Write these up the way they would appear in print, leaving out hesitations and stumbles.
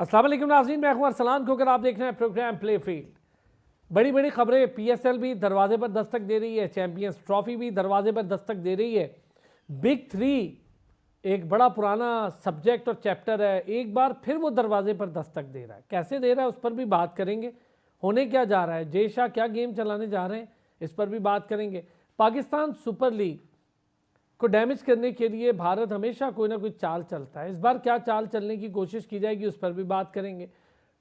अस्सलाम वालेकुम नाज़रीन, मैं अकबर सलाम को, अगर आप देख रहे हैं प्रोग्राम प्ले फील्ड। बड़ी बड़ी खबरें, पीएसएल भी दरवाजे पर दस्तक दे रही है, चैंपियंस ट्रॉफी भी दरवाजे पर दस्तक दे रही है। बिग थ्री एक बड़ा पुराना सब्जेक्ट और चैप्टर है, एक बार फिर वो दरवाजे पर दस्तक दे रहा है। कैसे दे रहा है उस पर भी बात करेंगे। होने क्या जा रहा है, जय शाह क्या गेम चलाने जा रहे हैं, इस पर भी बात करेंगे। पाकिस्तान सुपर लीग को डैमेज करने के लिए भारत हमेशा कोई ना कोई चाल चलता है। इस बार क्या चाल चलने की कोशिश की जाएगी उस पर भी बात करेंगे।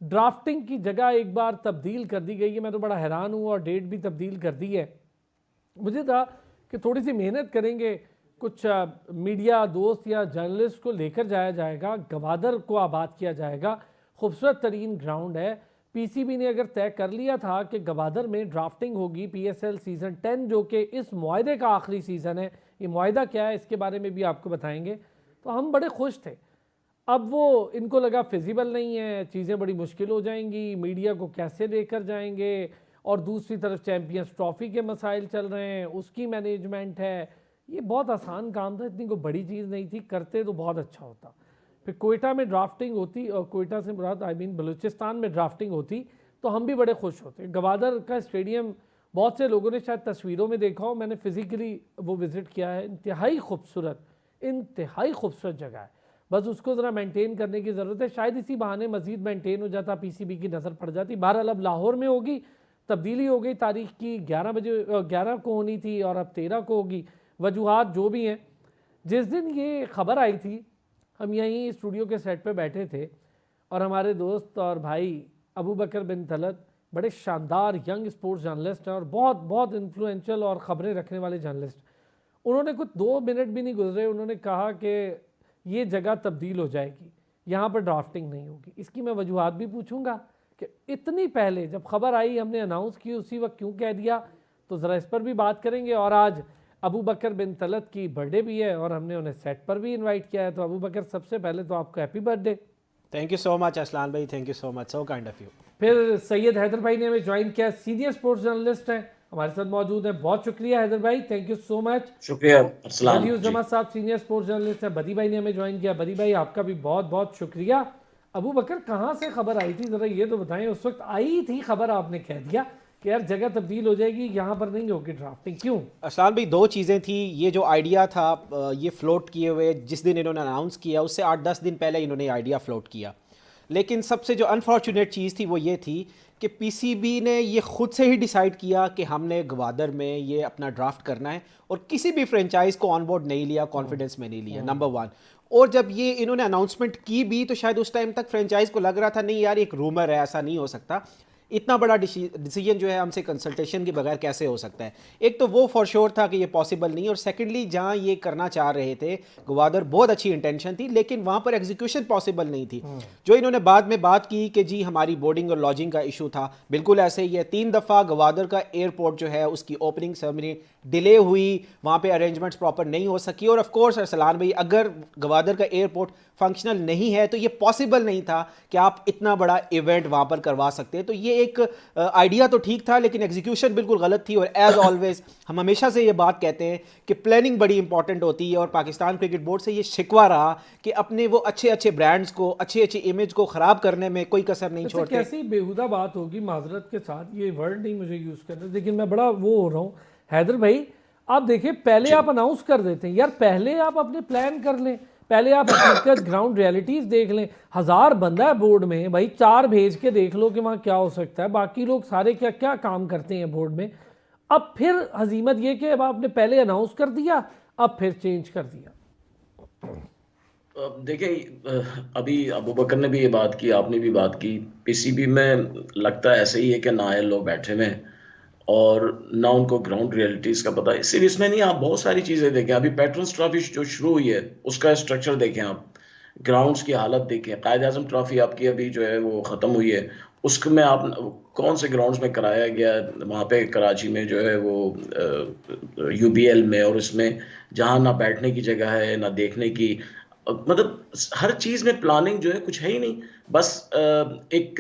ड्राफ्टिंग की जगह एक बार तब्दील कर दी गई है, मैं तो बड़ा हैरान हूँ, और डेट भी तब्दील कर दी है। मुझे था कि थोड़ी सी मेहनत करेंगे, कुछ मीडिया दोस्त या जर्नलिस्ट को लेकर जाया जाएगा, गवादर को आबाद किया जाएगा। खूबसूरत तरीन ग्राउंड है। पीसीबी ने अगर तय कर लिया था कि गवादर में ड्राफ्टिंग होगी पीएसएल सीज़न 10, जो कि इस मुआहदे का आखिरी सीज़न है। ये मुआहदा क्या है इसके बारे में भी आपको बताएंगे। तो हम बड़े खुश थे। अब वो इनको लगा फिजिबल नहीं है, चीज़ें बड़ी मुश्किल हो जाएंगी, मीडिया को कैसे लेकर जाएंगे, और दूसरी तरफ चैंपियंस ट्रॉफी के मसाइल चल रहे हैं, उसकी मैनेजमेंट है। ये बहुत आसान काम था, इतनी कोई बड़ी चीज़ नहीं थी, करते तो बहुत अच्छा होता। फिर कोयटा में ड्राफ्टिंग होती, और कोयटा से मुराद बलूचिस्तान में ड्राफ्टिंग होती, तो हम भी बड़े खुश होते। गवादर का स्टेडियम बहुत से लोगों ने शायद तस्वीरों में देखा हो, मैंने फिज़िकली वो विज़िट किया है। इंतहाई खूबसूरत जगह है, बस उसको ज़रा मेंटेन करने की ज़रूरत है। शायद इसी बहाने मज़ीद मेंटेन हो जाता, पीसीबी की नज़र पड़ जाती। बहरहाल अब लाहौर में होगी, तब्दीली हो गई, तारीख की 11 को होनी थी और अब 13 को होगी। वजूहात जो भी हैं, जिस दिन ये खबर आई थी हम यहीं स्टूडियो के सेट पे बैठे थे, और हमारे दोस्त और भाई अबू बकर बिन तलत बड़े शानदार यंग स्पोर्ट्स जर्नलिस्ट हैं और बहुत बहुत इन्फ्लुएंशियल और ख़बरें रखने वाले जर्नलिस्ट। उन्होंने कुछ 2 मिनट भी नहीं गुजरे, उन्होंने कहा कि ये जगह तब्दील हो जाएगी, यहाँ पर ड्राफ्टिंग नहीं होगी। इसकी मैं वजूहात भी पूछूंगा कि इतनी पहले जब खबर आई हमने अनाउंस की, उसी वक्त क्यों कह दिया, तो ज़रा इस पर भी बात करेंगे। और आज अबू बकर बिन तलत की बर्थडे भी है और हमने उन्हें सेट पर भी इनवाइट किया है। तो अबू बकर, सबसे पहले तो आपको happy birthday. Thank you so much Aslan भाई, thank you so much, so kind of you. फिर सैयद हैदर भाई ने हमें ज्वाइन किया, सीनियर स्पोर्ट्स जर्नलिस्ट हैं, हमारे साथ मौजूद है। बहुत शुक्रिया हैदर भाई, थैंक यू सो मच। शुक्रिया। अस्सलाम बदी जी। उज़्ज़मा साहब सीनियर स्पोर्ट्स जर्नलिस्ट है। बदी भाई ने हमें ज्वाइन किया। बदी भाई आपका भी बहुत बहुत शुक्रिया। अबू बकर, कहाँ से खबर आई थी, ज़रा ये तो बताएं। उस वक्त आई थी खबर, आपने कह दिया कि यार जगह तब्दील हो जाएगी, यहाँ पर नहीं होगी ड्राफ्टिंग, क्यों? असलान भाई, 2 चीज़ें थी। ये जो आइडिया था ये फ्लोट किए हुए जिस दिन इन्होंने अनाउंस किया उससे 8-10 दिन पहले इन्होंने आइडिया फ्लोट किया। लेकिन सबसे जो अनफॉर्चुनेट चीज़ थी वो ये थी कि पीसीबी ने ये खुद से ही डिसाइड किया कि हमने गवादर में ये अपना ड्राफ्ट करना है और किसी भी फ्रेंचाइज को ऑन बोर्ड नहीं लिया, कॉन्फिडेंस में नहीं लिया, नंबर 1। और जब ये इन्होंने अनाउंसमेंट की भी तो शायद उस टाइम तक फ्रेंचाइज को लग रहा था नहीं यार एक रूमर है, ऐसा नहीं हो सकता, इतना बड़ा डिसीजन जो है हमसे कंसल्टेशन के बगैर कैसे हो सकता है। एक तो वो फॉर श्योर था कि ये पॉसिबल नहीं, और सेकेंडली जहाँ ये करना चाह रहे थे गवादर, बहुत अच्छी इंटेंशन थी लेकिन वहाँ पर एग्जीक्यूशन पॉसिबल नहीं थी। जो इन्होंने बाद में बात की कि जी हमारी बोर्डिंग और लॉजिंग का इशू था, बिल्कुल ऐसे ही है। 3 दफ़ा गवादर का एयरपोर्ट जो है उसकी ओपनिंग सेरेमनी डिले हुई, वहाँ पे अरेंजमेंट्स प्रॉपर नहीं हो सकी। और ऑफ कोर्स अरसलान भाई, अगर गवादर का एयरपोर्ट फंक्शनल नहीं है तो ये पॉसिबल नहीं था कि आप इतना बड़ा इवेंट वहाँ पर करवा सकते हैं। तो ये एक आइडिया तो ठीक था लेकिन एग्जीक्यूशन बिल्कुल गलत थी। और एज ऑलवेज हम हमेशा से ये बात कहते हैं कि प्लानिंग बड़ी इंपॉर्टेंट होती है, और पाकिस्तान क्रिकेट बोर्ड से ये शिकवा रहा कि अपने वो अच्छे अच्छे ब्रांड्स को, अच्छी अच्छी इमेज को ख़राब करने में कोई कसर नहीं छोड़ते। कैसी बेहुदा बात होगी, माजरत के साथ ये वर्ड नहीं मुझे यूज़ करना, लेकिन मैं बड़ा वो हो रहा हूँ। हैदर भाई आप देखिए, पहले आप अनाउंस कर देते हैं यार, पहले आप अपने प्लान कर लें, पहले आप हकीकत ग्राउंड रियलिटीज़ देख लें। 1000 बंदा है बोर्ड में भाई, 4 भेज के देख लो कि वहाँ क्या हो सकता है, बाकी लोग सारे क्या क्या काम करते हैं बोर्ड में। अब फिर हजीमत ये कि अब आपने पहले अनाउंस कर दिया, अब फिर चेंज कर दिया। देखिए, अभी अबू बकर ने भी ये बात की, आपने भी बात की। पीसीबी में लगता है ऐसे ही है कि नायल लोग बैठे हुए हैं और ना उनको ग्राउंड रियलिटीज़ का पता है। सिर्फ इसमें नहीं, आप बहुत सारी चीज़ें देखें। अभी पेट्रोल्स ट्रॉफी जो शुरू हुई है उसका स्ट्रक्चर देखें, आप ग्राउंड्स की हालत देखें। कायद आज़म ट्रॉफी आपकी अभी जो है वो ख़त्म हुई है, उसमें आप कौन से ग्राउंड्स में कराया गया, वहाँ पे कराची में जो है वो यूबीएल में, और उसमें जहाँ ना बैठने की जगह है ना देखने की, मतलब हर चीज़ में प्लानिंग जो है कुछ है ही नहीं। बस एक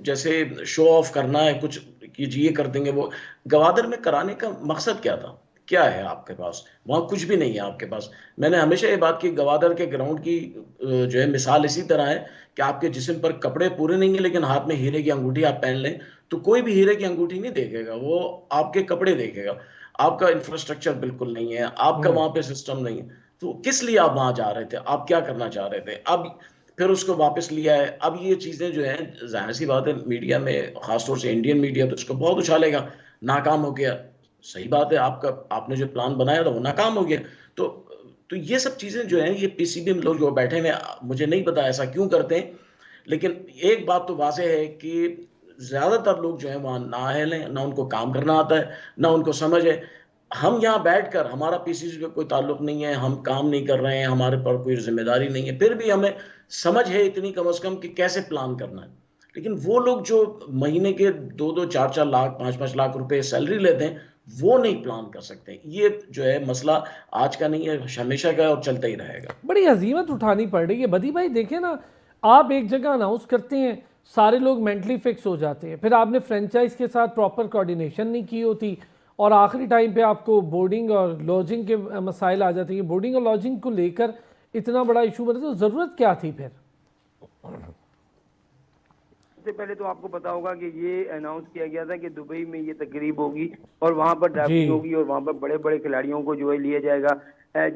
जैसे शो ऑफ करना है कुछ कि जी ये कर देंगे वो। गवादर में कराने का मकसद क्या था? क्या है आपके पास? वहां कुछ भी नहीं है आपके पास। मैंने हमेशा ये बात की, गवादर के ग्राउंड की जो है मिसाल इसी तरह है कि आपके जिस्म पर कपड़े पूरे नहीं है लेकिन हाथ में हीरे की अंगूठी आप पहन लें तो कोई भी हीरे की अंगूठी नहीं देखेगा, वो आपके कपड़े देखेगा। आपका इंफ्रास्ट्रक्चर बिल्कुल नहीं है, आपका वहां पे सिस्टम नहीं है। तो किस लिए आप वहां जा रहे थे? आप क्या करना चाह रहे थे? अब फिर उसको वापस लिया है। अब ये चीजें जो है, जाहिर सी बात है, मीडिया में खासतौर से इंडियन मीडिया तो उसको बहुत उछालेगा, नाकाम हो गया। सही बात है, आपका आपने जो प्लान बनाया था वो नाकाम हो गया। तो तो ये सब चीजें जो है, ये पीसीबी में लोग जो बैठे हुए, मुझे नहीं पता ऐसा क्यों करते हैं। लेकिन एक बात तो वाज़ेह है कि ज्यादातर लोग जो है वहां ना अहल हैं, ना उनको काम करना आता है, ना उनको समझ है। हम यहाँ बैठकर, हमारा पीसीसी से कोई ताल्लुक नहीं है, हम काम नहीं कर रहे हैं, हमारे पर कोई जिम्मेदारी नहीं है, फिर भी हमें समझ है इतनी कम से कम कि कैसे प्लान करना है। लेकिन वो लोग जो महीने के 2-2 4-4 लाख 5-5 लाख रुपए सैलरी लेते हैं, वो नहीं प्लान कर सकते। ये जो है मसला आज का नहीं है, हमेशा का है और चलता ही रहेगा। बड़ी हजीमत उठानी पड़ रही है बदी भाई। देखें ना, आप एक जगह अनाउंस करते हैं, सारे लोग मेंटली फिक्स हो जाते हैं, फिर आपने फ्रेंचाइज के साथ प्रॉपर कोऑर्डिनेशन नहीं की होती और आखिरी टाइम पे आपको बोर्डिंग और लॉजिंग के मसाइल आ जाते हैं। बोर्डिंग और लॉजिंग को लेकर इतना बड़ा इशू बना, तो ज़रूरत क्या थी फिर? सबसे पहले तो आपको पता होगा कि ये अनाउंस किया गया था कि दुबई में ये तकरीब होगी और वहां पर ड्राफ्टिंग होगी और वहां पर बड़े बड़े खिलाड़ियों को जो है लिया जाएगा,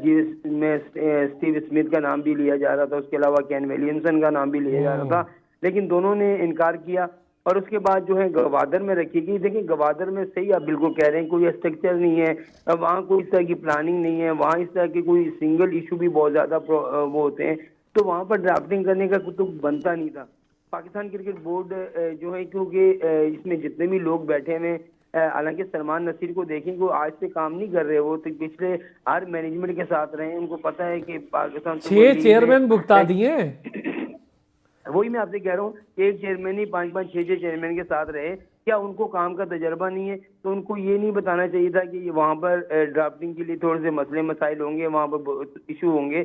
जिसमें स्टीव स्मिथ का नाम भी लिया जा रहा था, उसके अलावा केन विलियमसन का नाम भी लिया जा रहा था, लेकिन दोनों ने इनकार किया। और उसके बाद जो है गवादर में रखी गई। देखिए गवादर में, सही आप बिल्कुल कह रहे हैं, कोई स्ट्रक्चर नहीं है, वहाँ कोई इस तरह की प्लानिंग नहीं है, वहाँ इस तरह के कोई सिंगल इशू भी बहुत ज्यादा वो होते हैं, तो वहाँ पर ड्राफ्टिंग करने का कुछ तो बनता नहीं था। पाकिस्तान क्रिकेट बोर्ड जो है, क्योंकि इसमें जितने भी लोग बैठे हुए, हालांकि सलमान नसीर को देखें, वो आज से काम नहीं कर रहे, वो तो पिछले हर मैनेजमेंट के साथ रहे हैं, उनको पता है कि पाकिस्तान 6 चेयरमैन भुगता दिए। वही मैं आपसे कह रहा हूँ, एक चेयरमैन ही 5-5 6-6 चेयरमैन के साथ रहे, क्या उनको काम का तजर्बा नहीं है? तो उनको ये नहीं बताना चाहिए था कि वहाँ पर ड्राफ्टिंग के लिए थोड़े से मसले मसाइल होंगे, वहाँ पर इशू होंगे।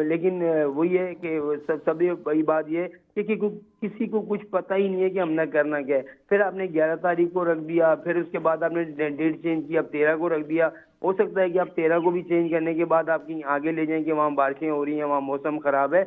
लेकिन वही है कि सभी बड़ी बात ये है कि किसी को कुछ पता ही नहीं है कि हमने करना क्या है। फिर आपने 11 तारीख को रख दिया, फिर उसके बाद आपने डेट चेंज की, अब 13 को रख दिया। हो सकता है कि आप 13 को भी चेंज करने के बाद आप कहीं आगे ले जाएं कि वहाँ बारिशें हो रही हैं, वहाँ मौसम खराब है।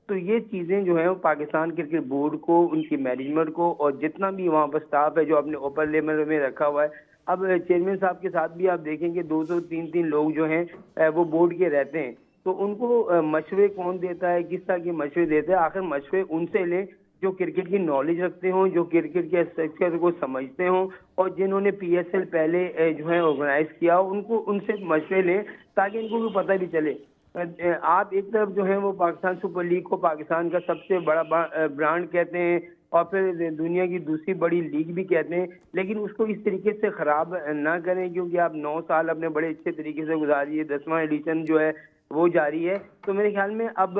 तो ये चीजें जो है वो पाकिस्तान क्रिकेट बोर्ड को, उनकी मैनेजमेंट को और जितना भी वहाँ पर स्टाफ है जो अपने ऊपर लेवल में रखा हुआ है, अब चेयरमैन साहब के साथ भी आप देखेंगे 2-2 3-3 लोग जो हैं वो बोर्ड के रहते हैं, तो उनको मशवरे कौन देता है, किस तरह के मशवरे देते हैं? आखिर मशवरे उनसे लें जो क्रिकेट की नॉलेज रखते हों, जो क्रिकेट के स्ट्रक्चर को समझते हों और जिन्होंने पीएसएल पहले जो है ऑर्गेनाइज किया, उनको उनसे मशवरे लें ताकि इनको भी पता भी चले। आप एक तरफ जो है वो पाकिस्तान सुपर लीग को पाकिस्तान का सबसे बड़ा ब्रांड कहते हैं और फिर दुनिया की दूसरी बड़ी लीग भी कहते हैं, लेकिन उसको इस तरीके से खराब ना करें, क्योंकि आप 9 साल अपने बड़े अच्छे तरीके से गुजारिए, 10वां एडिशन जो है वो जारी है। तो मेरे ख्याल में अब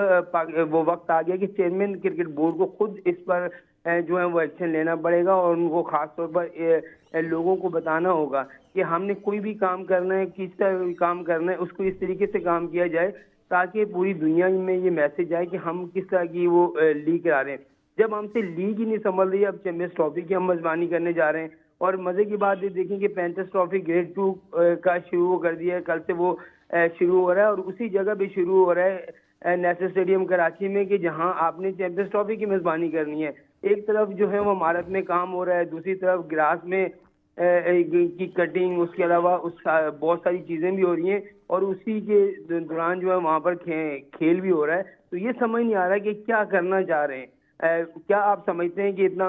वो वक्त आ गया कि चेयरमैन क्रिकेट बोर्ड को खुद इस पर जो है वो एक्शन लेना पड़ेगा और उनको खास तौर पर लोगों को बताना होगा कि हमने कोई भी काम करना है, किस तरह काम करना है, उसको इस तरीके से काम किया जाए ताकि पूरी दुनिया में ये मैसेज आए कि हम किस तरह की वो लीग करा रहे हैं। जब हमसे लीग ही नहीं संभल रही, अब चैंपियंस ट्रॉफी की हम मेजबानी करने जा रहे हैं और मजे की बात ये देखें कि पैंतीस ट्रॉफी ग्रेड 2 का शुरू कर दिया है, कल से वो शुरू हो रहा है और उसी जगह भी शुरू हो रहा है नेशनल स्टेडियम कराची में, कि जहां आपने चैंपियंस ट्रॉफी की मेजबानी करनी है। एक तरफ जो है वो इमारत में काम हो रहा है, दूसरी तरफ ग्रास में की कटिंग, उसके अलावा बहुत सारी चीजें भी हो रही हैं और उसी के दौरान जो है वहां पर खेल भी हो रहा है। तो ये समझ नहीं आ रहा कि क्या करना चाह रहे हैं। क्या आप समझते हैं कि इतना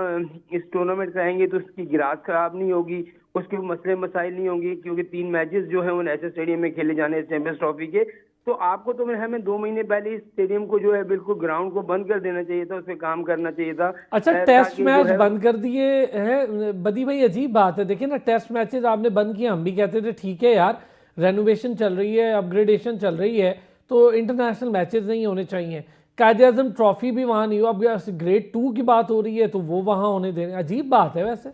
इस टूर्नामेंट कराएंगे तो उसकी ग्रास खराब नहीं होगी, उसके मसले मसाइल नहीं होंगे, क्योंकि 3 मैचेस जो है वो नेशनल स्टेडियम में खेले जाने चैंपियंस ट्रॉफी के। तो आपको तो मेरे हमें 2 महीने पहले इस स्टेडियम को जो है बिल्कुल ग्राउंड को बंद कर देना चाहिए था, उस पर काम करना चाहिए था। अच्छा, टेस्ट मैच बंद कर दिए हैं बदी भाई, अजीब बात है। देखिए ना, टेस्ट मैचेस आपने बंद किए, हम भी कहते थे ठीक है यार, रेनोवेशन चल रही है, अपग्रेडेशन चल रही है, तो इंटरनेशनल मैचेस नहीं होने चाहिए। कायद-ए-आज़म ट्रॉफी भी वहाँ नहीं हो, अब ग्रेड 2 की बात हो रही है तो वो वहाँ होने देने, अजीब बात है वैसे।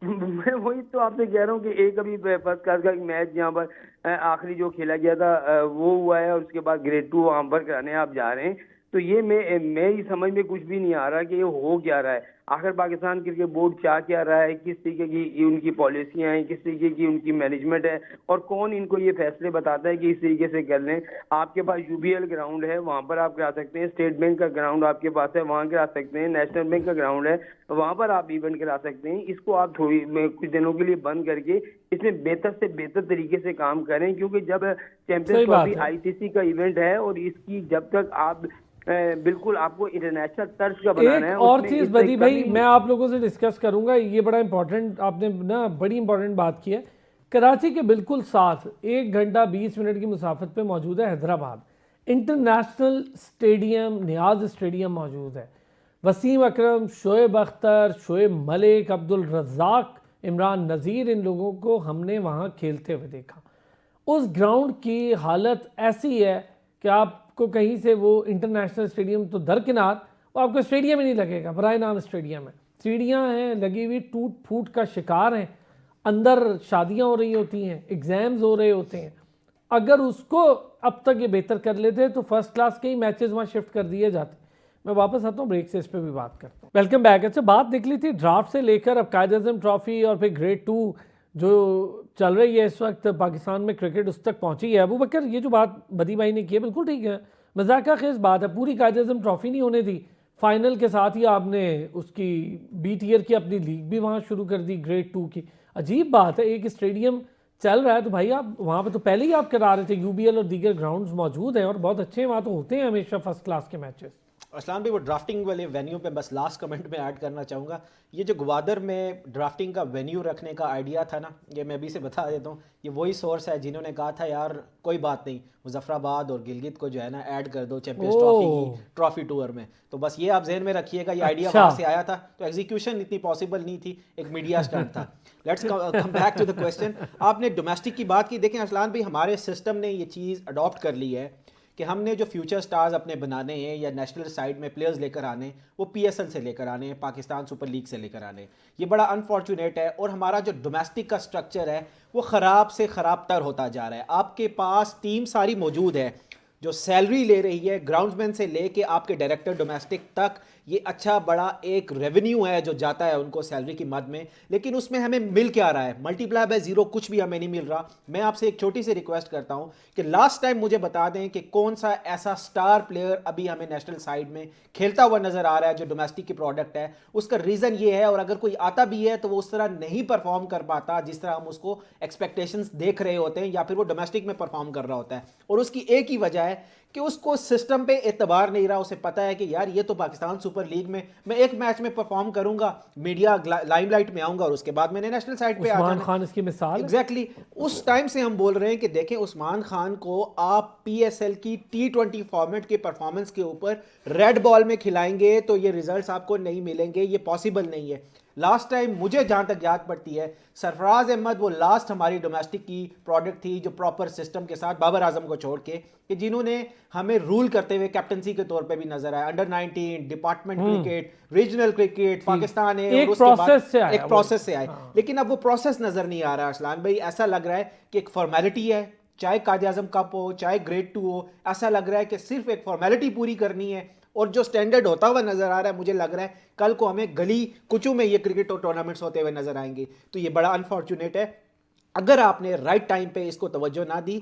मैं वही तो आपसे कह रहा हूँ कि एक अभी फर्स्ट क्लास का मैच यहाँ पर आखिरी जो खेला गया था वो हुआ है और उसके बाद ग्रेड 2 वहाँ पर कराने आप जा रहे हैं। तो ये मेरी समझ में कुछ भी नहीं आ रहा कि ये हो क्या रहा है। आखिर पाकिस्तान क्रिकेट बोर्ड चाह क्या रहा है, किस तरीके की उनकी पॉलिसियां हैं, किस तरीके की उनकी मैनेजमेंट है, और कौन इनको ये फैसले बताता है कि इस तरीके से कर लें। आपके पास यूबीएल ग्राउंड है, वहां पर आप करा सकते हैं, स्टेट बैंक का ग्राउंड आपके पास है, वहां करा सकते हैं, नेशनल बैंक का ग्राउंड है, वहां पर आप इवेंट करा सकते हैं। इसको आप कुछ दिनों के लिए बंद करके इसमें बेहतर से बेहतर तरीके से काम करें, क्योंकि जब चैंपियंस सही बात ट्रॉफी है। आईसीसी का इवेंट है और इसकी जब तक आप बिल्कुल आपको इंटरनेशनल तर्ज का बनाना है। एक और उसमें चीज इस तरह बदी भाई कभी- मैं आप लोगों से डिस्कस करूंगा, ये बड़ा इंपॉर्टेंट आपने ना बड़ी इंपॉर्टेंट बात की है। कराची के बिल्कुल साथ 1 घंटा 20 मिनट की मुसाफत पे मौजूद है हैदराबाद इंटरनेशनल स्टेडियम, नियाज स्टेडियम मौजूद है। वसीम अकरम, शोएब अख्तर, शोएब मलिक, अब्दुल रज़ाक, इमरान नज़ीर, इन लोगों को हमने वहाँ खेलते हुए देखा। उस ग्राउंड की हालत ऐसी है कि आपको कहीं से वो इंटरनेशनल स्टेडियम तो दरकिनार, वो आपको स्टेडियम ही नहीं लगेगा, बराए नाम स्टेडियम है। सीढ़ियाँ हैं लगी हुई, टूट फूट का शिकार हैं, अंदर शादियाँ हो रही होती हैं, एग्ज़ाम्स हो रहे होते हैं। अगर उसको अब तक ये बेहतर कर लेते तो फर्स्ट क्लास के ही मैचेस वहाँ शिफ्ट कर दिए जाते। मैं वापस आता हूँ ब्रेक से, इस पर भी बात करता हूँ। Welcome back. अच्छा, बात निकली थी ड्राफ्ट से लेकर अब कायद-ए-आज़म ट्रॉफी और फिर ग्रेड 2 जो चल रही है इस वक्त पाकिस्तान में क्रिकेट, उस तक पहुंची है। अबू बकर, ये जो बात बदी भाई ने की है बिल्कुल ठीक है, मजाक खेज बात है। पूरी कायद-ए-आज़म ट्रॉफी नहीं होने दी, फाइनल के साथ ही आपने उसकी बी टियर की अपनी लीग भी वहाँ शुरू कर दी, ग्रेड 2 की। अजीब बात है, एक स्टेडियम चल रहा है तो भाई आप वहाँ पर तो पहले ही आप करा रहे थे, यूबीएल और दीगर ग्राउंड्स मौजूद हैं और बहुत अच्छे हैं, वहाँ तो होते हैं हमेशा फर्स्ट क्लास के मैचेस। असलान भाई, वो ड्राफ्टिंग वाले वेन्यू पे बस लास्ट कमेंट में ऐड करना चाहूँगा। ये जो ग्वादर में ड्राफ्टिंग का वेन्यू रखने का आइडिया था ना, ये मैं अभी से बता देता हूँ, ये वही सोर्स है जिन्होंने कहा था यार कोई बात नहीं, मुजफ्फराबाद और गिलगित को जो है ना ऐड कर दो चैंपियंस ट्रॉफी की ट्रॉफी टूर में। तो बस ये आप जहन में रखिएगा, ये आइडिया अच्छा। वहाँ से आया था, तो एग्जीक्यूशन इतनी पॉसिबल नहीं थी, एक मीडिया स्टंट था। Let's come back to the question. आपने डोमेस्टिक की बात की, देखें असलान भाई, हमारे सिस्टम ने ये चीज़ अडॉप्ट कर ली है कि हमने जो फ्यूचर स्टार्स अपने बनाने हैं या नेशनल साइड में प्लेयर्स लेकर आने, वो पीएसएल से लेकर आने हैं, पाकिस्तान सुपर लीग से लेकर आने। ये बड़ा अनफॉर्चुनेट है और हमारा जो डोमेस्टिक का स्ट्रक्चर है वो ख़राब से ख़राब तर होता जा रहा है। आपके पास टीम सारी मौजूद है जो सैलरी ले रही है, ग्राउंड्समैन से लेके आपके डायरेक्टर डोमेस्टिक तक, ये अच्छा बड़ा एक रेवेन्यू है जो जाता है उनको सैलरी की मद में, लेकिन उसमें हमें मिल क्या रहा है? मल्टीप्लाई बाय जीरो कुछ भी हमें नहीं मिल रहा। मैं आपसे एक छोटी सी रिक्वेस्ट करता हूं कि लास्ट टाइम मुझे बता दें कि कौन सा ऐसा स्टार प्लेयर अभी हमें नेशनल साइड में खेलता हुआ नजर आ रहा है जो डोमेस्टिक की प्रोडक्ट है। उसका रीजन ये है, और अगर कोई आता भी है तो वो उस तरह नहीं परफॉर्म कर पाता जिस तरह हम उसको एक्सपेक्टेशंस देख रहे होते हैं, या फिर वो डोमेस्टिक में परफॉर्म कर रहा होता है। और उसकी एक ही वजह है कि उसको सिस्टम पे एतबार नहीं रहा। उसे पता है कि यार ये तो पाकिस्तान सुपर लीग में मैं एक मैच में परफॉर्म करूंगा, मीडिया लाइमलाइट में आऊंगा और उसके बाद मैंने नेशनल साइड पे आ उस्मान जाना। खान इसकी मिसाल है। एग्जैक्टली उस टाइम से हम बोल रहे हैं कि देखें, उस्मान खान को आप पीएसएल की T20 फॉर्मेट के परफॉर्मेंस के ऊपर रेड बॉल में खिलाएंगे तो ये रिजल्ट्स आपको नहीं मिलेंगे, ये पॉसिबल नहीं है। लास्ट टाइम मुझे जहां तक याद पड़ती है, सरफराज अहमद वो लास्ट हमारी डोमेस्टिक की प्रोडक्ट थी जो प्रॉपर सिस्टम के साथ, बाबर आजम को छोड़ के, कि जिन्होंने हमें रूल करते हुए कैप्टनसी के तौर पे भी नजर आया। Under 19 department cricket, regional cricket, Pakistan है, एक और उसके प्रोसेस बाद से आया एक वो। प्रोसेस से आए। लेकिन अब वो प्रोसेस नजर नहीं आ रहा असलान भाई। ऐसा लग रहा है कि एक फॉर्मेलिटी है, चाहे कायद-ए-आज़म कप हो, चाहे ग्रेड 2 हो, ऐसा लग रहा है कि सिर्फ एक फॉर्मेलिटी पूरी करनी है और जो स्टैंडर्ड होता हुआ नजर आ रहा है, मुझे लग रहा है कल को हमें गली कुचू में ये क्रिकेट टूर्नामेंट्स होते हुए नजर आएंगे। तो ये बड़ा अनफॉर्चुनेट है। अगर आपने राइट टाइम पे इसको तवज्जो ना दी,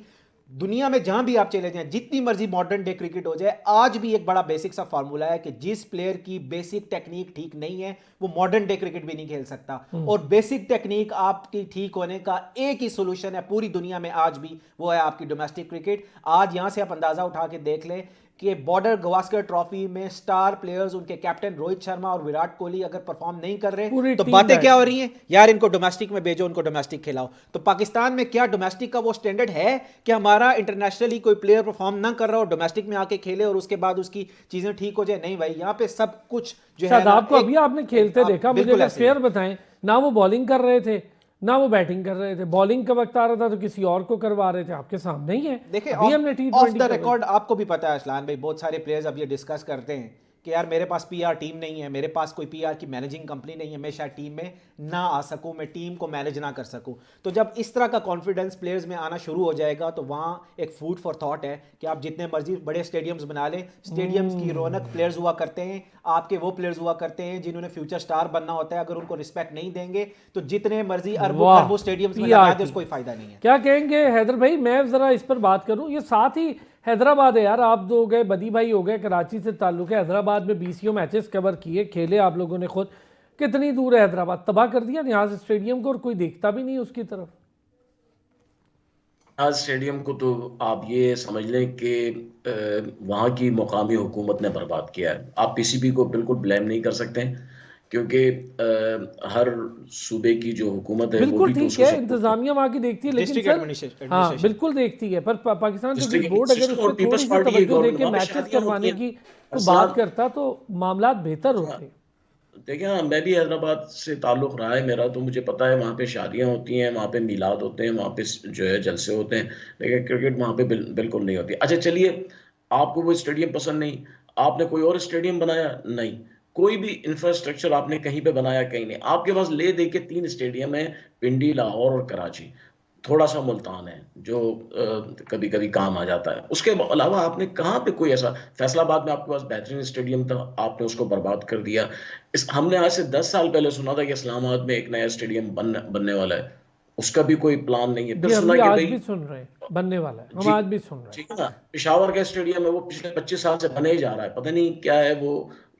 दुनिया में जहां भी आप चले जाएं, जितनी मर्जी मॉडर्न डे क्रिकेट हो जाए, आज भी एक बड़ा बेसिक सा फार्मूला है कि जिस प्लेयर की बेसिक टेक्निक ठीक नहीं है वो मॉडर्न डे क्रिकेट भी नहीं खेल सकता। और बेसिक टेक्निक आपकी ठीक होने का एक ही सोल्यूशन है पूरी दुनिया में आज भी, वो है आपकी डोमेस्टिक क्रिकेट। आज यहां से आप अंदाजा उठा के देख लें कि बॉर्डर गवास्कर ट्रॉफी में स्टार प्लेयर्स, उनके कैप्टन रोहित शर्मा और विराट कोहली अगर परफॉर्म नहीं कर पूरी रहे तो टीम बातें है। क्या हो रही हैं? यार इनको डोमेस्टिक में भेजो, उनको डोमेस्टिक खिलाओ। तो पाकिस्तान में क्या डोमेस्टिक का वो स्टैंडर्ड है कि हमारा इंटरनेशनली कोई प्लेयर परफॉर्म ना कर रहा हो, डोमेस्टिक में आके खेले और उसके बाद उसकी चीजें ठीक हो जाए? नहीं भाई, यहाँ पे सब कुछ जो है ना, शादाब को अभी आपने खेलते आप देखा, मुझे बिल्कुल अगर ऐसे ही। फेयर बताएं, ना वो बॉलिंग कर रहे थे ना वो बैटिंग कर रहे थे। बॉलिंग का वक्त आ रहा था तो किसी और को करवा रहे थे, आपके सामने ही है। देखिए अभी हमने ऑफ T20 द रिकॉर्ड आपको भी पता है असलान भाई, बहुत सारे प्लेयर्स अब ये डिस्कस करते हैं कि यार मेरे पास पीआर टीम नहीं है, मेरे पास कोई पीआर की मैनेजिंग कंपनी नहीं है, मैं शायद टीम में ना आ सकूं, मैं टीम को मैनेज ना कर सकूं। तो जब इस तरह का कॉन्फिडेंस प्लेयर्स में आना शुरू हो जाएगा तो वहाँ एक फूड फॉर थॉट है कि आप जितने मर्जी बड़े स्टेडियम्स बना लें, स्टेडियम्स की रौनक प्लेयर्स हुआ करते हैं, आपके वो प्लेयर्स हुआ करते हैं जिन्होंने फ्यूचर स्टार बनना होता है। अगर उनको रिस्पेक्ट नहीं देंगे तो जितने मर्जी अरबों वाह, खरबों स्टेडियम्स में PR लगा दे टीम। उसको कोई फायदा नहीं है। क्या कहेंगे हैदर भाई? मैं जरा इस पर बात करूं, ये साथ ही हैदराबाद है यार, आप दो गए, बदी भाई हो गए, कराची से ताल्लुक है, हैदराबाद में BCO मैचेस कवर किए, खेले आप लोगों ने खुद। कितनी दूर है हैदराबाद, तबाह कर दिया न्याज स्टेडियम को और कोई देखता भी नहीं उसकी तरफ। आज स्टेडियम को तो आप ये समझ लें कि वहाँ की मुकामी हुकूमत ने बर्बाद किया है। आप पीसीबी को बिल्कुल ब्लेम नहीं कर सकते हैं, क्योंकि हर सूबे की जो हुकूमत है वो बिल्कुल भी तो ठीक उसको है, सपोर्ट इंतजामिया वहाँ की देखती है, लेकिन डिस्ट्रिक्ट सर एडमिनिस्ट्रेशन हाँ बिल्कुल देखती है, पर पाकिस्तान क्रिकेट डिस्ट्रिक्ट बोर्ड अगर सिस्टम उस और पर थोड़ी पीपल्स सी पार्टी की तवज्जो दे गवर्नमेंट, के वहाँ पे मैचेस शादियां होती करवाने हैं। की तो अरसलान, बात करता तो मामलात बेहतर होते। देखिए हाँ, मैं भी हैदराबाद से ताल्लुक़ रहा है मेरा, तो मुझे पता है वहाँ पे शादियाँ होती हैं, वहाँ पे मिलाद होते हैं, वहाँ पे जो है जलसे होते हैं, लेकिन क्रिकेट वहाँ पे बिल्कुल नहीं होती। अच्छा चलिए, आपको वो स्टेडियम पसंद नहीं, आपने कोई और स्टेडियम बनाया? नहीं। कोई भी इंफ्रास्ट्रक्चर आपने कहीं पे बनाया? कहीं नहीं। आपके पास ले दे के 3 स्टेडियम है, पिंडी, लाहौर और कराची। थोड़ा सा मुल्तान है जो कभी कभी काम आ जाता है। उसके अलावा आपने कहाँ पे कोई ऐसा, फैसलाबाद में आपके पास बेहतरीन स्टेडियम था, आपने उसको बर्बाद कर दिया। हमने आज से 10 साल पहले सुना था कि इस्लामाबाद में एक नया स्टेडियम बनने वाला है, उसका भी कोई प्लान नहीं है। फिर जी हम सुना ये कि आज भाई, भी सुन रहे हैं बनने वाला है, हम जी, आज भी सुन रहे हैं। ठीक है ना, पेशावर का स्टेडियम है, वो पिछले 25 साल से बने ही जा रहा है, पता नहीं क्या है वो,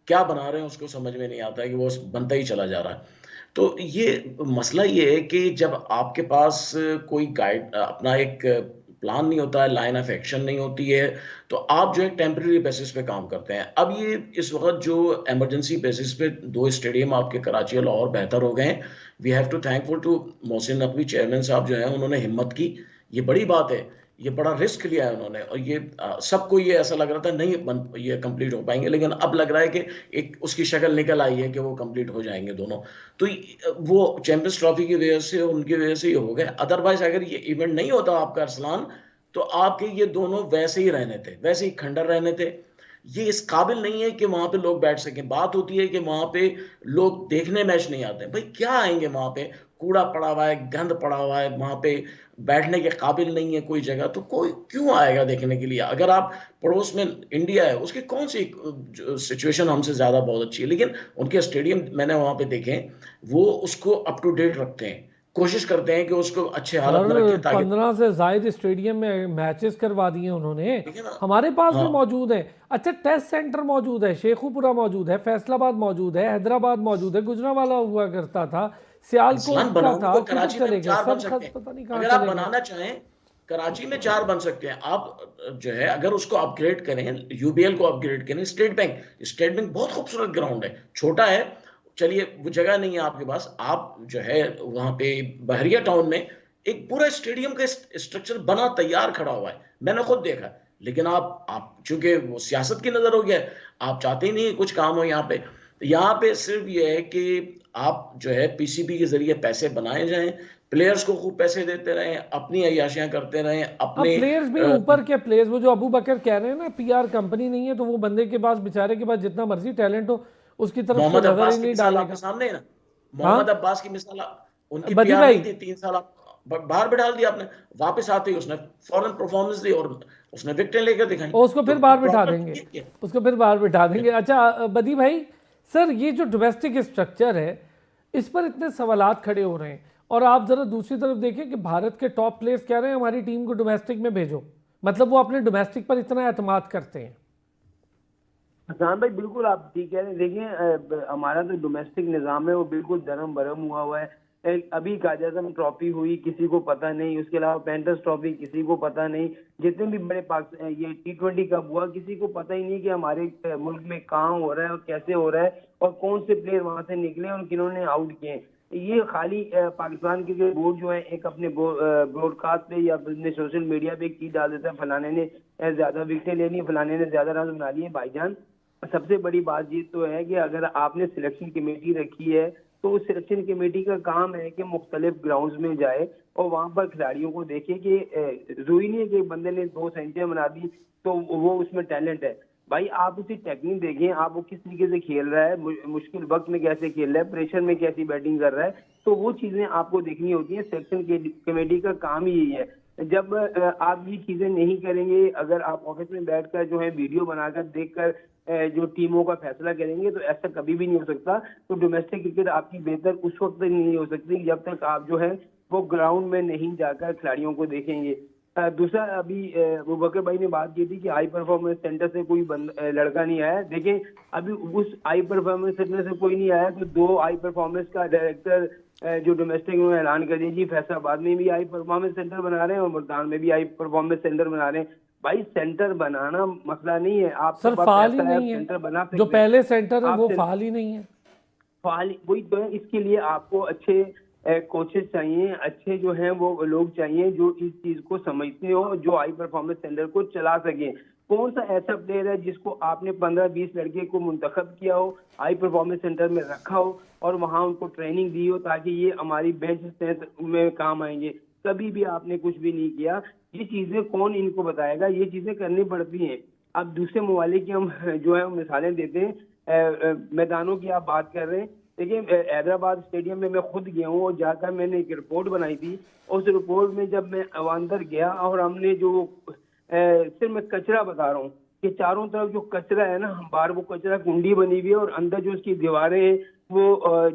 क्या बना रहे हैं उसको समझ में नहीं आता है कि वो बनता ही चला जा रहा है। तो ये मसला ये है कि जब आपके पास कोई गाइड, अपना एक प्लान नहीं होता है, लाइन ऑफ एक्शन नहीं होती है, तो आप जो है टेम्परेरी बेसिस पे काम करते हैं। अब ये इस वक्त जो इमरजेंसी बेसिस पे 2 स्टेडियम आपके कराची और लाहौर बेहतर हो गए हैं, we have to thankful to Mohsin Naqvi chairman साहब जो है, उन्होंने हिम्मत की। ये बड़ी बात है, ये बड़ा रिस्क लिया है उन्होंने, और ये सबको ये ऐसा लग रहा था नहीं ये कंप्लीट हो पाएंगे, लेकिन अब लग रहा है कि एक उसकी शक्ल निकल आई है कि वो कंप्लीट हो जाएंगे दोनों। तो वो चैंपियंस ट्रॉफी की वजह से, उनकी वजह से ये हो गए। अदरवाइज अगर ये इवेंट नहीं होता आपका अरसलान, तो आपके ये दोनों वैसे ही रहने थे, वैसे ही खंडर रहने थे। ये इस काबिल नहीं है कि वहां पे लोग बैठ सकें। बात होती है कि वहां पे लोग देखने मैच नहीं आते, भाई क्या आएंगे वहां पे, कूड़ा पड़ा हुआ है, गंद पड़ा हुआ है वहां पे, बैठने के काबिल नहीं है कोई जगह, तो कोई क्यों आएगा देखने के लिए? अगर आप पड़ोस में इंडिया है, उसकी कौन सी सिचुएशन हमसे ज्यादा बहुत अच्छी है, लेकिन उनके स्टेडियम मैंने वहां पे देखे, वो उसको अप टू डेट रखते हैं, कोशिश करते हैं कि उसको अच्छे हालत में सर रखें, ताकि 15 से ज्यादा स्टेडियम में मैचेस करवा दिए उन्होंने, ठीक है ना। हमारे पास भी हाँ, मौजूद है। अच्छा टेस्ट सेंटर मौजूद है, शेखुपुरा मौजूद है, फैसलाबाद मौजूद है, हैदराबाद मौजूद है, गुजरांवाला हुआ करता था, सियालकोट अरसलान, का बनाने था, को किधर कराची में चले गए 4 बन सब, सकते खत हैं। पता नहीं कहाँ अगर आप चले गए। बनाना चाहें, कराची में 4 बन सकते हैं। आप जो है अगर उसको अपग्रेड करें, यूबीएल को अपग्रेड करें, स्टेट बैंक बहुत खूबसूरत ग्राउंड है, छोटा है, चलिए वो जगह नहीं है आपके पास, आप जो है वहां पे बहरिया टाउन में एक पूरा स्टेडियम का स्ट्रक्चर बना तैयार खड़ा हुआ है, मैंने खुद देखा। लेकिन आप चूंकि वो सियासत की नजर हो गया है, आप चाहते ही नहीं कुछ काम हो यहाँ पे। तो यहाँ पे सिर्फ ये है कि आप जो है पीसीबी के जरिए पैसे बनाए जाएं, प्लेयर्स को खूब पैसे देते रहें, अपनी अय्याशियां करते रहें, अब अपने प्लेयर्स भी ऊपर के प्लेयर्स, वो जो अबू बकर कह रहे हैं ना, PR कंपनी नहीं है, तो वो बंदे के पास, बेचारे के पास जितना मर्जी टैलेंट हो, उसकी तरफ कोई मोहम्मद नजर अब्बास ही की नहीं मिसाल डालेगा। आपके सामने है ना, हाँ मोहम्मद अब्बास की मिसाल, उनकी बदी पीआर नहीं भाई, थी, 3 साल आप बाहर बिठा दिया आपने, वापस आते ही उसने फौरन परफॉर्मेंस दी और उसने विकेटें लेकर दिखाई। और उसको तो फिर बाहर बिठा प्रॉब्लम देंगे, ये है। उसको फिर बाहर बिठा देंगे। अच्छा बदी भाई, सर ये जो डोमेस्टिक स्ट्रक्चर है, इस पर इतने सवालात खड़े हो रहे हैं, और आप जरा दूसरी तरफ देखें कि भारत के टॉप प्लेयर्स कह रहे हैं हमारी टीम को डोमेस्टिक में भेजो, मतलब वो अपने डोमेस्टिक पर इतना एतमाद करते हैं। हसान भाई बिल्कुल आप ठीक कह रहे हैं। देखिए हमारा जो डोमेस्टिक निज़ाम है वो बिल्कुल धर्म भरम हुआ हुआ है। अभी कायद आज़म ट्रॉफी हुई, किसी को पता नहीं, उसके अलावा पेंटर्स ट्रॉफी किसी को पता नहीं, जितने भी बड़े ये T20 कप हुआ, किसी को पता ही नहीं कि हमारे मुल्क में कहाँ हो रहा है और कैसे हो रहा है और कौन से प्लेयर वहां से निकले और किन्होंने आउट किए। ये खाली पाकिस्तान क्रिकेट बोर्ड जो है एक अपने ब्रॉडकास्ट पे या अपने सोशल मीडिया पे एक चीज डाल देता है, फलाने ने ज्यादा विकेटें ले ली, फलाने ने ज्यादा रन बना लिए। भाईजान सबसे बड़ी बात ये तो है कि अगर आपने सिलेक्शन कमेटी रखी है तो उस सिलेक्शन कमेटी का काम है कि मुख्तलिफ ग्राउंड्स में जाए और वहां पर खिलाड़ियों को देखे कि जरूरी नहीं है कि एक बंदे ने 2 सेंचुरी बना दी तो वो उसमें टैलेंट है। भाई आप उसकी टेक्निक देखें, आप वो किस तरीके से खेल रहा है, मुश्किल वक्त में कैसे खेल रहा है, प्रेशर में कैसी बैटिंग कर रहा है, तो वो चीजें आपको देखनी होती है। सेक्शन कमेटी का काम ही यही है। जब आप ये चीजें नहीं करेंगे, अगर आप ऑफिस में बैठकर जो है वीडियो बनाकर देखकर जो टीमों का फैसला करेंगे, तो ऐसा कभी भी नहीं हो सकता। तो डोमेस्टिक क्रिकेट आपकी बेहतर उस वक्त तक नहीं हो सकती जब तक आप जो है वो ग्राउंड में नहीं जाकर खिलाड़ियों को देखेंगे। दूसरा, अभी अबूबकर भाई ने बात की थी कि हाई परफॉर्मेंस सेंटर से कोई लड़का नहीं आया। देखें, अभी उस हाई परफॉर्मेंस सेंटर से कोई नहीं आया, तो 2 हाई परफॉर्मेंस का डायरेक्टर जो डोमेस्टिक में ऐलान कर दीजिए, फैसलाबाद में भी हाई परफॉर्मेंस सेंटर बना रहे हैं और मुल्तान में भी हाई परफॉर्मेंस सेंटर बना रहे हैं। भाई सेंटर बनाना मसला नहीं है, आप सर फाल ही नहीं है, सेंटर बना सकते जो पहले सेंटर है आप वो फाल ही नहीं है। फाल वही तो है। इसके लिए आपको अच्छे कोचेस चाहिए, अच्छे जो हैं वो लोग चाहिए जो इस चीज को समझते हो, जो हाई परफॉर्मेंस सेंटर को चला सके। कौन सा ऐसा प्लेयर है जिसको आपने 15-20 लड़के को मुंतखब किया हो, हाई परफॉर्मेंस सेंटर में रखा हो और वहां उनको ट्रेनिंग दी हो ताकि ये हमारी बेंच स्ट्रेंथ में काम आएंगे? कभी भी आपने कुछ भी नहीं किया। ये चीजें कौन इनको बताएगा? ये चीजें करनी पड़ती हैं। अब दूसरे ममालिक की हम जो है मिसालें देते हैं, मैदानों की आप बात कर रहे हैं। देखिए, हैदराबाद स्टेडियम में मैं खुद गया हूँ और जाकर मैंने एक रिपोर्ट बनाई थी। उस रिपोर्ट में जब मैं अंदर गया और हमने जो सिर्फ मैं कचरा बता रहा हूँ कि चारों तरफ जो कचरा है ना, बाहर वो कचरा कुंडी बनी हुई है और अंदर जो उसकी दीवारें हैं वो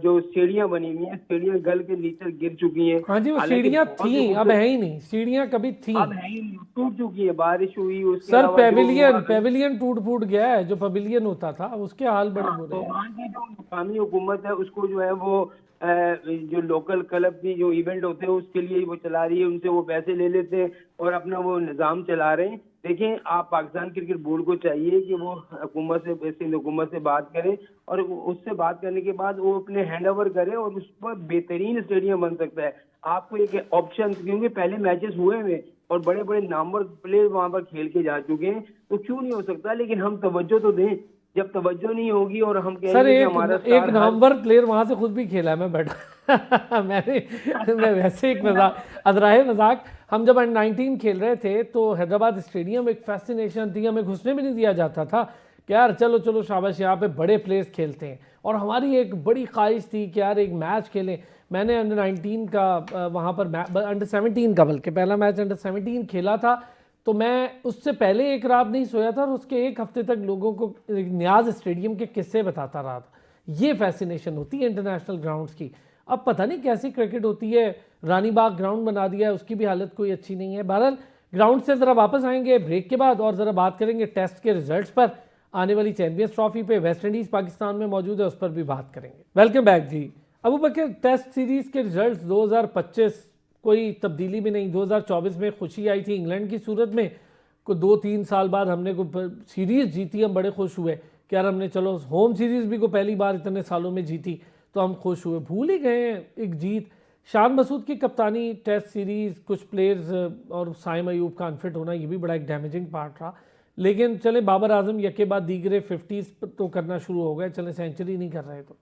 जो सीढ़ियां बनी हुई हैं, सीढ़ियां गल के नीचे गिर चुकी हैं। हाँ जी, वो हालांकि सीढ़ियाँ बहुत थी, अब है ही नहीं। सीढ़ियाँ कभी थी अब है ही नहीं, टूट चुकी है, बारिश हुई उसके सर। अलावा जो पेविलियन टूट फूट गया है, जो पवेलियन होता था उसके हाल बड़े बुरे तो हैं। वहाँ की जो मुकामी हुकूमत है उसको जो है वो जो लोकल क्लब की जो इवेंट होते हैं उसके लिए वो चला रही है, उनसे वो पैसे ले लेते हैं और अपना वो निज़ाम चला रहे हैं। देखें, आप पाकिस्तान क्रिकेट बोर्ड को चाहिए कि वो हुकूमत से, सिंध हुकूमत से बात करें और उससे बात करने के बाद वो अपने हैंड ओवर करे और उस पर बेहतरीन स्टेडियम बन सकता है। आपको एक ऑप्शन, क्योंकि पहले मैचेस हुए हुए और बड़े बड़े नामवर प्लेयर वहां पर खेल के जा चुके हैं, तो क्यों नहीं हो सकता? लेकिन हम तवज्जो तो दें। जब तवज्जो नहीं होगी और हम सर कहेंगे कि हमारा एक नामवर प्लेयर वहां से खुद भी खेला है, मैं बैठा मैं वैसे एक मजाक, अदराहे मजाक, हम जब अंडर 19 खेल रहे थे तो हैदराबाद स्टेडियम एक फैसिनेशन थी, हमें घुसने भी नहीं दिया जाता था कि यार चलो चलो शाबाश, यहाँ पे बड़े प्लेयर्स खेलते हैं। और हमारी एक बड़ी ख्वाहिश थी कि यार एक मैच खेलें। मैंने अंडर 19 का वहाँ पर अंडर 17 का, बल्कि पहला मैच अंडर 17 खेला था, तो मैं उससे पहले एक रात नहीं सोया था और उसके एक हफ्ते तक लोगों को न्याज स्टेडियम के किस्से बताता रहा था। ये फैसिनेशन होती है इंटरनेशनल ग्राउंड्स की। अब पता नहीं कैसी क्रिकेट होती है, रानी बाग ग्राउंड बना दिया है, उसकी भी हालत कोई अच्छी नहीं है। बहरहाल ग्राउंड से ज़रा वापस आएंगे ब्रेक के बाद और ज़रा बात करेंगे टेस्ट के रिजल्ट्स पर। आने वाली चैंपियंस ट्रॉफी पे वेस्ट इंडीज़ पाकिस्तान में मौजूद है, उस पर भी बात करेंगे। वेलकम बैक जी। अबूबकर, टेस्ट सीरीज़ के रिजल्ट्स 2025 कोई तब्दीली भी नहीं। 2024 में खुशी आई थी इंग्लैंड की सूरत में, को 2-3 साल बाद हमने को सीरीज़ जीती, हम बड़े खुश हुए कि यार हमने चलो होम सीरीज़ भी को पहली बार इतने सालों में जीती, तो हम खुश हुए। भूल ही गए हैं एक जीत। शान मसूद की कप्तानी टेस्ट सीरीज़, कुछ प्लेयर्स और साइम अयूब का अनफिट होना, ये भी बड़ा एक डैमेजिंग पार्ट रहा। लेकिन चले बाबर आजम यके बाद दीगरे 50s तो करना शुरू हो गए, चले सेंचुरी नहीं कर रहे। तो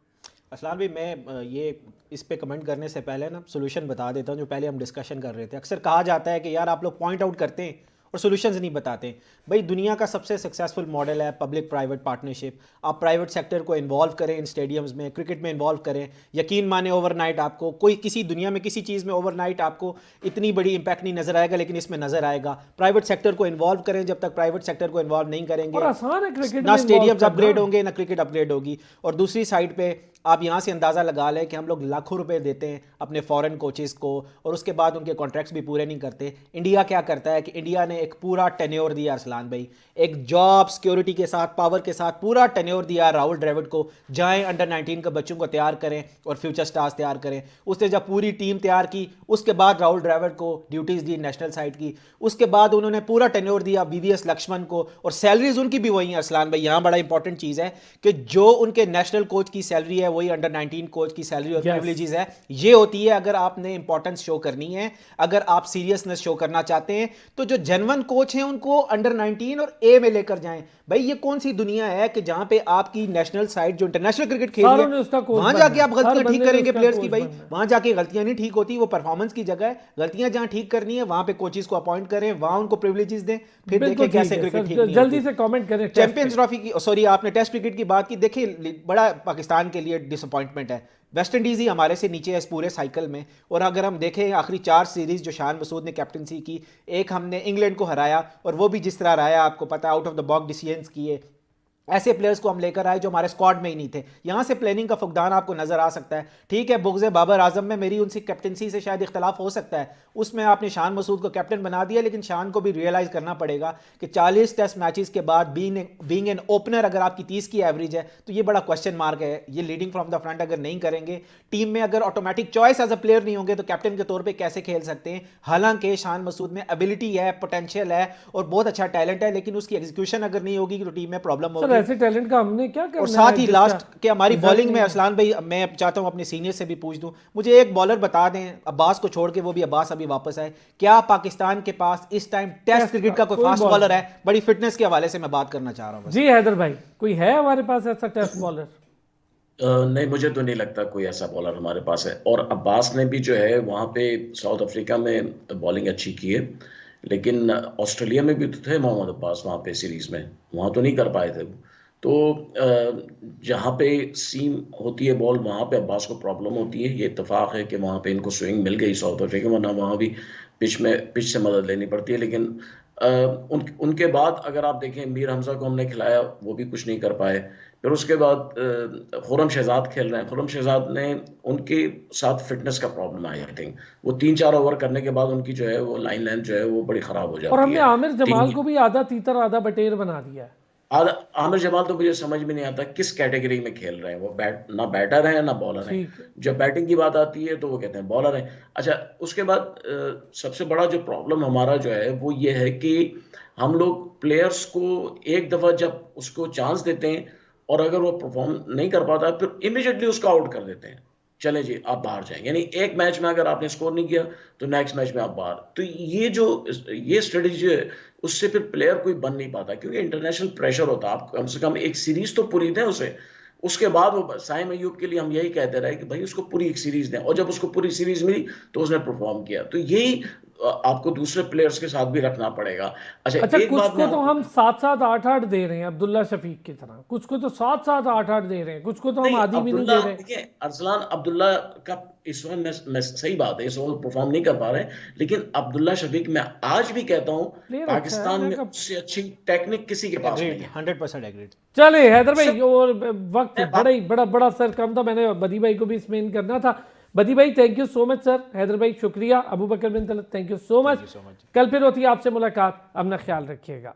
असलान भाई, मैं ये इस पे कमेंट करने से पहले ना सोल्यूशन बता देता हूँ जो पहले हम डिस्कशन कर रहे थे। अक्सर कहा जाता है कि यार आप लोग पॉइंट आउट करते हैं और सॉल्यूशंस नहीं बताते। भाई, दुनिया का सबसे सक्सेसफुल मॉडल है पब्लिक प्राइवेट पार्टनरशिप। आप प्राइवेट सेक्टर को इन्वॉल्व करें इन स्टेडियम्स में, क्रिकेट में इन्वॉल्व करें। यकीन माने ओवरनाइट आपको कोई किसी दुनिया में किसी चीज़ में ओवरनाइट आपको इतनी बड़ी इंपैक्ट नहीं नजर आएगा, लेकिन इसमें नजर आएगा। प्राइवेट सेक्टर को इन्वॉल्व करें। जब तक प्राइवेट सेक्टर को इन्वॉल्व नहीं करेंगे, और आसान है क्रिकेट ना में स्टेडियम्स involve अपग्रेड करना। होंगे ना क्रिकेट अपग्रेड होगी। और दूसरी साइड पे आप यहाँ से अंदाज़ा लगा लें कि हम लोग लाखों रुपए देते हैं अपने फॉरेन कोचेस को और उसके बाद उनके कॉन्ट्रैक्ट्स भी पूरे नहीं करते। इंडिया क्या करता है कि इंडिया ने एक पूरा टेन्योर दिया अरसलान भाई, एक जॉब सिक्योरिटी के साथ, पावर के साथ पूरा टेन्योर दिया राहुल द्रविड़ को। जाएं अंडर 19 के बच्चों को तैयार करें और फ्यूचर स्टार्स तैयार करें। उसने जब पूरी टीम तैयार की, उसके बाद राहुल द्रविड़ को ड्यूटीज़ दी नेशनल साइड की, उसके बाद उन्होंने पूरा टेन्योर दिया VVS लक्ष्मण को, और सैलरीज उनकी भी वही है अरसलान भाई। यहाँ बड़ा इंपॉर्टेंट चीज़ है कि जो उनके नेशनल कोच की सैलरी है वही अंडर 19 कोच की सैलरी और प्रिविलेजेस है। ये होती है अगर आपने इंपॉर्टेंस शो करनी है, अगर आप सीरियसनेस शो करना चाहते हैं, तो जो जेन्युइन जेन्युइन कोच हैं उनको अंडर 19 और ए में लेकर जाएं। भाई ये कौन सी दुनिया है कि जहां पे आपकी नेशनल साइड जो इंटरनेशनल क्रिकेट खेल रही सारों ने उसका है कोच वहां बनना जाके है। आप गलतियां हर ठीक बंदे ने करेंगे उसका प्लेयर्स की? कोच भाई बनना है। वहां जाके गलतियां नहीं ठीक होती, वो परफॉर्मेंस की जगह है। गलतियां जहां ठीक करनी है वहां पे कोचेस को अपॉइंट करें, वहां उनको प्रिविलेजेस दें, फिर बिल्कुल देखें कैसे ठीक है क्रिकेट सर, ठीक नहीं जल्दी होती। से कमेंट करें टेस्ट चैंपियंस ट्रॉफी की, सॉरी आपने टेस्ट क्रिकेट की बात की, देखिए बड़ा पाकिस्तान के लिए डिसअपॉइंटमेंट है। वेस्ट इंडीज़ ही हमारे से नीचे है इस पूरे साइकिल में। और अगर हम देखें आखिरी 4 सीरीज़ जो शान मसूद ने कैप्टनसी की, एक हमने इंग्लैंड को हराया और वो भी जिस तरह हराया आपको पता है, out of the box decisions किए। ऐसे प्लेयर्स को हम लेकर आए जो हमारे स्क्वाड में ही नहीं थे। यहाँ से प्लानिंग का फुकदान आपको नजर आ सकता है। ठीक है, बुग़्ज़ बाबर आजम में मेरी उनकी कैप्टनसी से शायद इख्तलाफ हो सकता है, उसमें आपने शान मसूद को कैप्टन बना दिया, लेकिन शान को भी रियलाइज़ करना पड़ेगा कि 40 टेस्ट मैचेस के बाद बीइंग एन ओपनर अगर आपकी 30 की एवरेज है तो ये बड़ा क्वेश्चन मार्क है। ये लीडिंग फ्रॉम द फ्रंट अगर नहीं करेंगे, टीम में अगर automatic choice as a player नहीं होंगे तो कैप्टन के तौर पर कैसे खेल सकते हैं? हालांकि शान मसूद में एबिलिटी है, पोटेंशियल है और बहुत अच्छा टैलेंट है, लेकिन उसकी एग्जीक्यूशन अगर नहीं होगी तो टीम में प्रॉब्लम सर होगी। ऐसे टैलेंट का हमने क्या करना और साथ है ही जिसका लास्ट के हमारी रिजल्ट बॉलिंग में नहीं है? असलान भाई, मैं चाहता हूं अपने सीनियर से भी पूछ दूं, मुझे एक बॉलर बता दें अब्बास को छोड़ के, वो भी अब्बास अभी वापस आए, क्या पाकिस्तान के पास इस टाइम टेस्ट क्रिकेट का कोई फास्ट बॉलर है? बड़ी फिटनेस के हवाले से मैं बात करना चाह रहा हूं। जी हैदर भाई, कोई है हमारे पास ऐसा टेस्ट बॉलर? नहीं, मुझे तो नहीं लगता कोई ऐसा बॉलर हमारे पास है। और अब्बास ने भी जो है वहाँ पे साउथ अफ्रीका में बॉलिंग अच्छी की है, लेकिन ऑस्ट्रेलिया में भी तो थे मोहम्मद अब्बास वहाँ पे सीरीज में, वहाँ तो नहीं कर पाए थे। तो जहाँ पे सीम होती है बॉल वहाँ पे अब्बास को प्रॉब्लम होती है। ये इत्तेफाक है कि वहाँ पे इनको स्विंग मिल गई साउथ अफ्रीका, वरना वहाँ भी पिच से मदद लेनी पड़ती है। लेकिन उनके बाद अगर आप देखें, मीर हमजा को हमने खिलाया, वो भी कुछ नहीं कर पाए। फिर उसके बाद खुर्रम शहजाद खेल रहे हैं। खुर्रम शहजाद ने, उनके साथ फिटनेस का प्रॉब्लम आया। आई थिंक वो 3-4 ओवर करने के बाद उनकी जो है वो लाइन लेंथ जो है वो बड़ी खराब हो और जाती हमने है। आमिर जमाल को भी आधा तीतर आधा बटेर बना दिया है। आमिर जमाल तो मुझे समझ में नहीं आता किस कैटेगरी में खेल रहे हैं वो। ना बैटर है ना बॉलर है। ठीक है। जब बैटिंग की बात आती है तो वो कहते हैं बॉलर है। अच्छा, उसके बाद सबसे बड़ा जो प्रॉब्लम हमारा जो है वो ये है कि हम लोग प्लेयर्स को एक दफा जब उसको चांस देते हैं और अगर वो परफॉर्म नहीं कर पाता फिर इमीडिएटली उसको आउट कर देते हैं, चले जी आप बाहर जाएं। यानी एक मैच में अगर आपने स्कोर नहीं किया तो नेक्स्ट मैच में आप बाहर। तो ये स्ट्रेटेजी है, उससे फिर प्लेयर कोई बन नहीं पाता, क्योंकि इंटरनेशनल प्रेशर होता है। आप कम से कम एक सीरीज तो पूरी दें उसे। उसके बाद वो साइम अयूब के लिए हम यही कहते रहे कि भाई उसको पूरी एक सीरीज दें, और जब उसको पूरी सीरीज मिली तो उसने परफॉर्म किया। तो यही आपको दूसरे प्लेयर्स के साथ भी रखना पड़ेगा। अच्छा, एक कुछ बात को मैं तो हम 7-7 8-8 दे रहे हैं अब्दुल्ला शफीक की तरह, कुछ को तो 7-7 8-8 दे रहे हैं, कुछ को तो हम नहीं, आधी भी नहीं अब्दुल्ला, दे रहे। देखिए अरसलान अब्दुल्ला का इस वक्त मैं सही बात है, इस वक्त परफॉर्म नहीं कर पा रहे, लेकिन अब्दुल्ला शफीक मैं आज भी कहता हूँ प्लेयर अच्छा है, पाकिस्तान में मैं उससे अच्छी टेक्निक किसी के पास नहीं है। 100% एग्रीड। चले हैदर भाई, और वक्त मैं बात- बड़ा सर कम था, मैंने बदी भाई को भी इसमें इन करना था। बदी भाई thank you so much sir, Haider भाई शुक्रिया, Abu Bakar bin Talat thank you so much. कल फिर होती है आपसे मुलाकात, अपना ख्याल रखिएगा।